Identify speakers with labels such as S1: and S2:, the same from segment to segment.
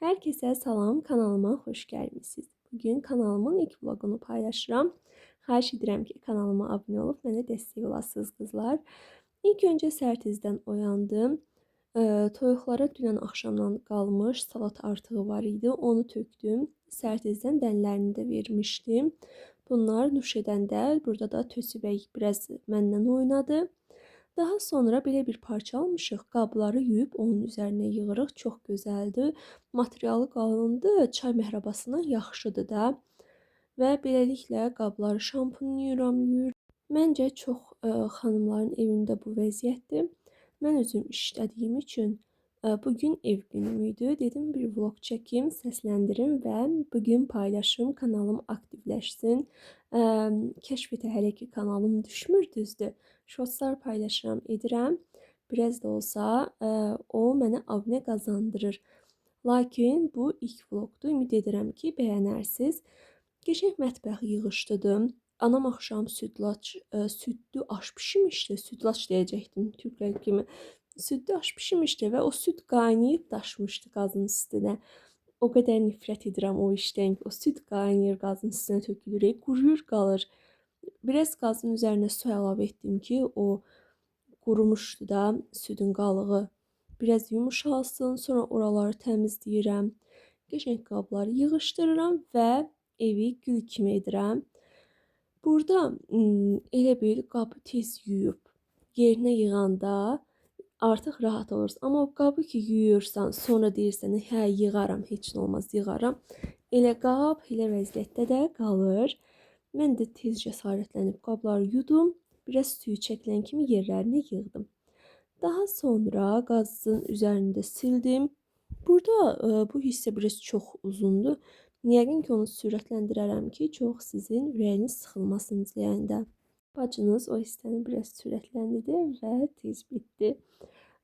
S1: Herkese salam, kanalıma xoş gəlmisiniz. Bugün kanalımın ilk vlogunu paylaşıram. Xahiş edirəm ki, kanalıma abunə olub mənə dəstək olasınız qızlar. İlk öncə səhər oyandım. Toyuqlara dünən axşamdan qalmış salat artığı var idi. Onu tökdüm. Səhər dənlərini də vermişdim. Bunlar nuş edəndə burada da Tösübəy biraz məndən oynadı. Daha sonra belə bir parça almışıq. Qabları yuyub onun üzərinə yığırıq. Çox gözəldir. Materialı qalındır. Çay məhrəbasından yaxşıdır da. Və beləliklə qabları şampunlayıram, yuyuram. Məncə çox xanımların evində bu vəziyyətdir. Mən özüm işlədiyim üçün bugün ev günüm idi. Dedim bir vlog çəkim, səsləndirim və bugün paylaşım, kanalım aktivləşsin. Kəşfətə hələ ki kanalım düşmür, düzdür. Shortslar paylaşıram, edirəm. Biraz da olsa o mənə abunə qazandırır. Lakin bu ilk vlogdur. Ümid edirəm ki bəyənərsiniz. Qəşəng mətbəx yığışdırdım. Anam axşam südlü aş bişirmişdi. Südlaç deyəcəkdim türklər kimi. Südlü aş bişirmişdi və o süd qaynayıb daşmışdı qazın üstünə. O qədər nifrət edirəm o işdən. O süd qaynayır, qazın üstünə tökülür, quruyur qalır. Biraz qazın üzərinə su əlavə etdim ki, o qurumuşdu da südün qalığı. Biraz yumuşalsın, sonra oraları təmizləyirəm. Qəşəng qabları yığışdırıram və evi gül kimi edirəm. Burada elə bir qabı tez yuyub yerinə yığanda artıq rahat olursun. Amma o qabı ki yuyursan, sonra deyirsən, hə yığaram, heç nə olmaz, yığaram. Elə qab, elə vəziyyətdə də qalır. Mən də tez cəsarətlənib qabları yudum. Biraz suyu çəkilən kimi yerlərini yığdım. Daha sonra qazın üzərində sildim. Burada bu hissə biraz çox uzundur. Yəqin ki onu sürətləndirərəm ki, çox sizin ürəyiniz sıxılmasın izləyəndə. Bacınız o hissəni biraz sürətləndirdi və tez bitdi.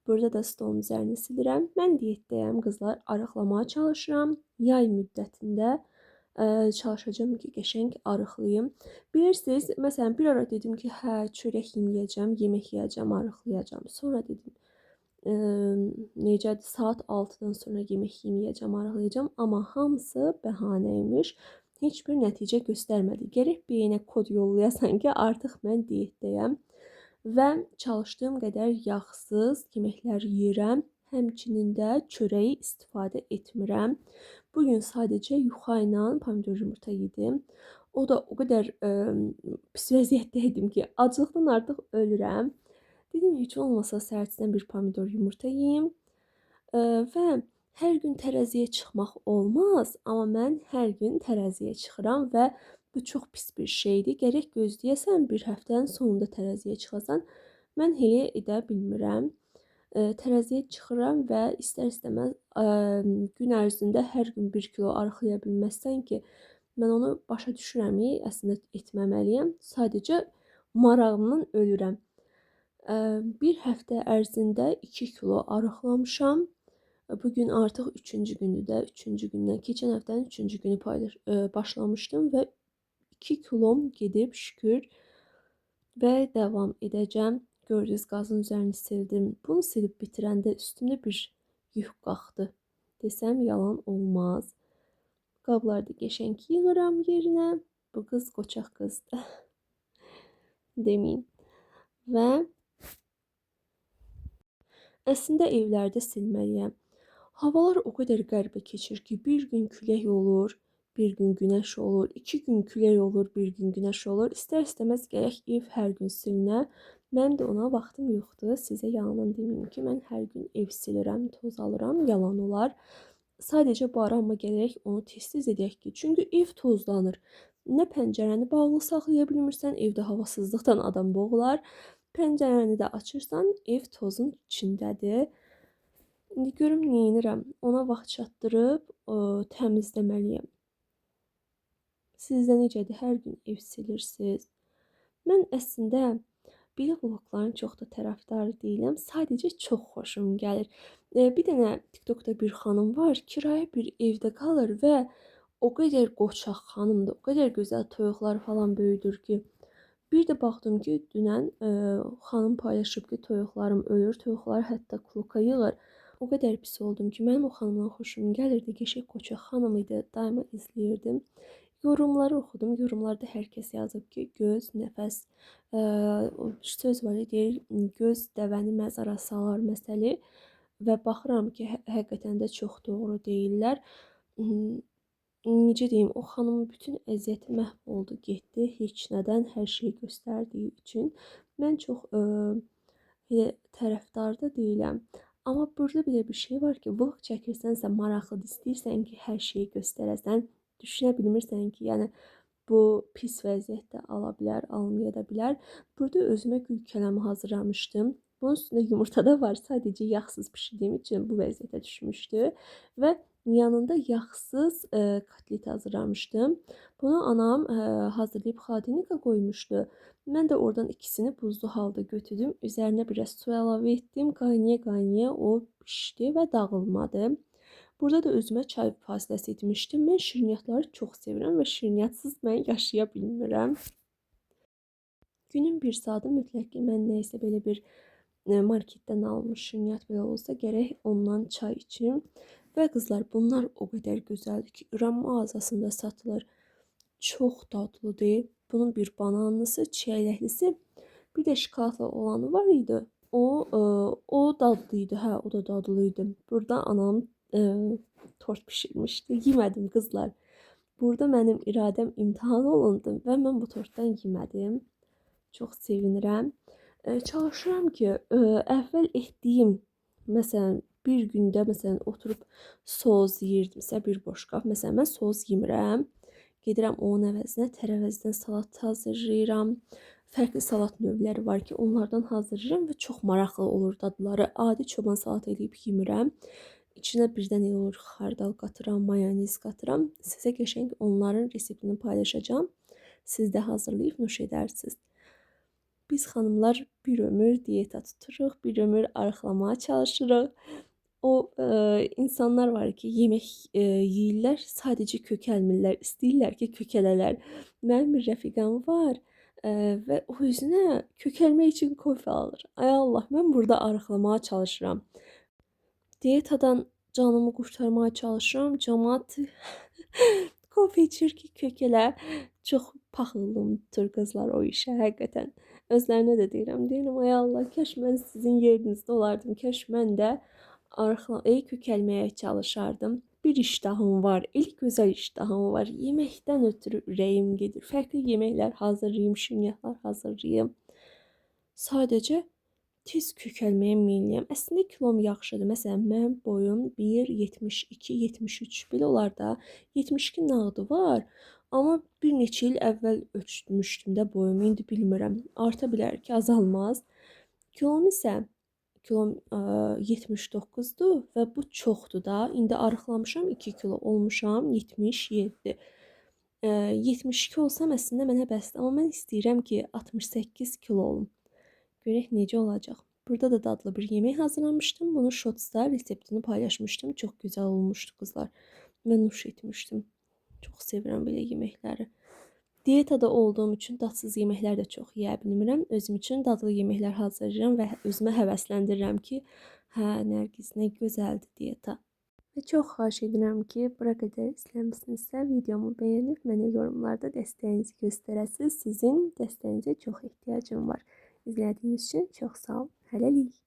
S1: Burada da stolun üzərini silirəm. Mən diyetdəyəm qızlar, arıqlamağa çalışıram. Yay müddətində çalışacağım ki, qəşəng arıqlayım. Bilirsiniz, məsələn bir ara dedim ki, hə, çörək yeməyəcəm, yemək yeyəcəm, arıqlayacağım. Sonra dedim, necədir, saat 6-dan sonra yemək yeməyəcəm, arıqlayacağım. Amma hamısı bəhanə imiş. Heç bir nəticə göstərmədi. Gərək beyinə kod yollayasan ki, artıq mən diyetdəyəm. Və çalışdığım qədər yağsız yeməklər yeyirəm. Həmçinin də çörəyi istifadə etmirəm. Bugün sadəcə yuxa ilə pomidor yumurta yedim. O da o qədər pis vəziyyətdə idim ki, acılıqdan artıq ölürəm. Dedim, heç olmasa səhərdən bir pomidor yumurta yeyim. Və hər gün tərəziyə çıxmaq olmaz, amma mən hər gün tərəziyə çıxıram və bu çox pis bir şeydir. Gərək gözləyəsən bir həftənin sonunda tərəziyə çıxasan. Mən elə edə bilmirəm. Tərəziyə çıxıram və istər-istəməz gün ərzində hər gün 1 kilo arıqlaya bilməzsən ki, mən onu başa düşürəm, əslində etməməliyəm. Sadəcə marağımdan ölürəm. Bir həftə ərzində 2 kilo arıqlamışam. Bugün artıq 3-cü gündür də, 3-cü gündən, keçən həftənin 3-cü günü başlamışdım və 2 kilom gedib şükür və davam edəcəm. Gördünüz, qazın üzərini sildim. Bunu silib bitirəndə üstümdə bir yük qalxdı. Desəm yalan olmaz. Qabları da qəşəng yığıram yerinə. Bu qız qoçaq qızdır. Demeyim. Və əslində evlərdə silməliyəm. Havalar o qədər qəribə keçir ki, bir gün külək olur, bir gün günəş olur, 2 gün külək olur, bir gün günəş olur. İstər-istəməz gərək ev hər gün silinə. Mən də ona vaxtım yoxdur. Sizə yalan deməyim ki, mən hər gün ev silirəm, toz alıram, yalan olar. Sadəcə bu ara amma gərək onu tez-tez edək ki, çünki ev tozlanır. Nə pəncərəni bağlı saxlaya bilmirsən, evdə havasızlıqdan adam boğular. Pəncərəni də açırsan, ev tozun içindədir. İndi görüm neyinirəm. Ona vaxt çatdırıb təmizləməliyəm. Sizdə necədir? Hər gün ev silirsiniz. Mən əslində belə vlogların çox da tərəfdarı deyiləm. Sadəcə çox xoşum gəlir. Bir dənə TikTokda bir xanım var. Kirayə bir evdə qalır və o qədər qoçaq xanımdır. O qədər gözəl toyuqlar falan böyüdür ki. Bir də baxdım ki, dünən xanım paylaşıb ki, toyuqlarım ölür. Toyuqlar hətta kluka yığır. O qədər pis oldum ki, mənim o xanımdan xoşum gəlirdi. Qəşəng Qoçaq xanım idi. Daima izləyirdim. Yorumları oxudum. Yorumlarda hər kəs yazıb ki, göz, nəfəs, o söz var ya, deyir, göz dəvəni məzara salar məsəli və baxıram ki, həqiqətən də çox doğru deyirlər. Necə deyim, o xanımın bütün əziyyəti məhv oldu, getdi. Heç nədən, hər şeyi göstərdiyi üçün. Mən çox tərəfdar da deyiləm. Amma burada belə bir şey var ki, vlog çəkirsənsə maraqlıdır, istəyirsən ki, hər şeyi göstərəsən, düşünə bilmirsən ki, yəni bu pis vəziyyətdə ala bilər, almaya da bilər. Burada özümə gül kələmi hazırlamışdım. Bunun üstündə yumurta da var. Sadəcə yağsız bişirdiyim üçün bu vəziyyətə düşmüşdü və yanında yağsız kotlet hazırlamışdım. Bunu anam hazırlayıb xladinlikə qoymuşdu. Mən də oradan ikisini buzlu halda götürdüm. Üzərinə biraz su əlavə etdim. Qaynaya-qaynaya o pişdi və dağılmadı. Burada da özümə çay fasiləsi etmişdim. Mən şirniyyatları çox sevirəm və şirniyyatsız mən yaşaya bilmirəm. Günün bir saatı mütləq ki, mən nəysə belə bir marketdən almış şirniyyat belə olsa gərək ondan çay içim. Və qızlar, bunlar o qədər gözəldir ki, İran mağazasında satılır. Çox dadlıdır. Bunun bir bananlısı, çiyələklisi, bir də şokoladlı olanı var idi. O dadlıydı, hə, o da dadlıydı. Burada anam tort pişirmişdi. Yemədim qızlar. Burada mənim iradəm imtahan olundu və mən bu tortdan yemədim. Çox sevinirəm. Çalışıram ki, əvvəl etdiyim, məsələn, bir gündə məsələn oturub soz yeyirdimsə bir boşqab, məsələn mən soz yemirəm. Gedirəm onun əvəzinə tərəvəzdən salat hazırlayıram. Fərqli salat növləri var ki, onlardan hazırlayıram və çox maraqlı olur dadları. Adi çoban salat eləyib yemirəm. İçinə birdən elə olur, xardal qatıram, mayonez qatıram. Sizə qəşəng onların reseptini paylaşacağım. Siz də hazırlayıb nuş edərsiniz. Biz xanımlar bir ömür diyeta tuturuq, bir ömür arıqlamağa çalışırıq. O insanlar var ki, yemək yeyirlər, sadəcə kökəlmirlər, istəyirlər ki, kökələlər. Mənim bir rəfiqam var və o özünə kökəlmək üçün kofe alır. Ay Allah, mən burada arıqlamağa çalışıram. Diyetadan canımı qurtarmağa çalışıram. Cəmaət kofe içir ki, kökələ. Çox paxıllımdır qızlar o işə, həqiqətən. Özlərinə də deyirəm, ay Allah, kəş mən sizin yerinizdə olardım, kəş mən də kökəlməyə çalışardım. Bir iştahım var, el gözəl iştahım var. Yeməkdən ötürü ürəyim gedir. Fərqli yeməklər hazırlayım, şirniyyatlar hazırlayım. Sadəcə tez kökəlməyə meyliyəm. Əslində kilom yaxşıdır. Məsələn, mənim boyum 1.72-73 belə olar da. 72 nağdı var. Amma bir neçə il əvvəl ölçmüşdüm də boyumu. İndi bilmirəm. Arta bilər ki, azalmaz. Kilom isə 79'du və bu çoxdur da. İndi arıqlamışam, 2 kilo olmuşam, 77. 72 olsam əslində mənə bəsdir. Amma mən istəyirəm ki, 68 kilo olum. Görək necə olacaq. Burada da dadlı bir yemək hazırlamışdım. Bunu Shorts'da reseptini paylaşmışdım. Çox gözəl olmuşdu qızlar. Mən nuş etmişdim. Çox sevirəm belə yeməkləri. Diyetada olduğum üçün dadsız yeməklər də çox yeyə bilmirəm. Özüm üçün dadlı yeməklər hazırlayıram və özümə həvəsləndirirəm ki, hə, Nərgiz, nə gözəldir diyeta. Və çox xahiş edirəm ki, bura qədər izləmisinizsə, videomu bəyənib mənə yorumlarda dəstəyinizi göstərəsiniz. Sizin dəstəyinizə çox ehtiyacım var. İzlədiyiniz üçün çox sağ olun. Hələlik.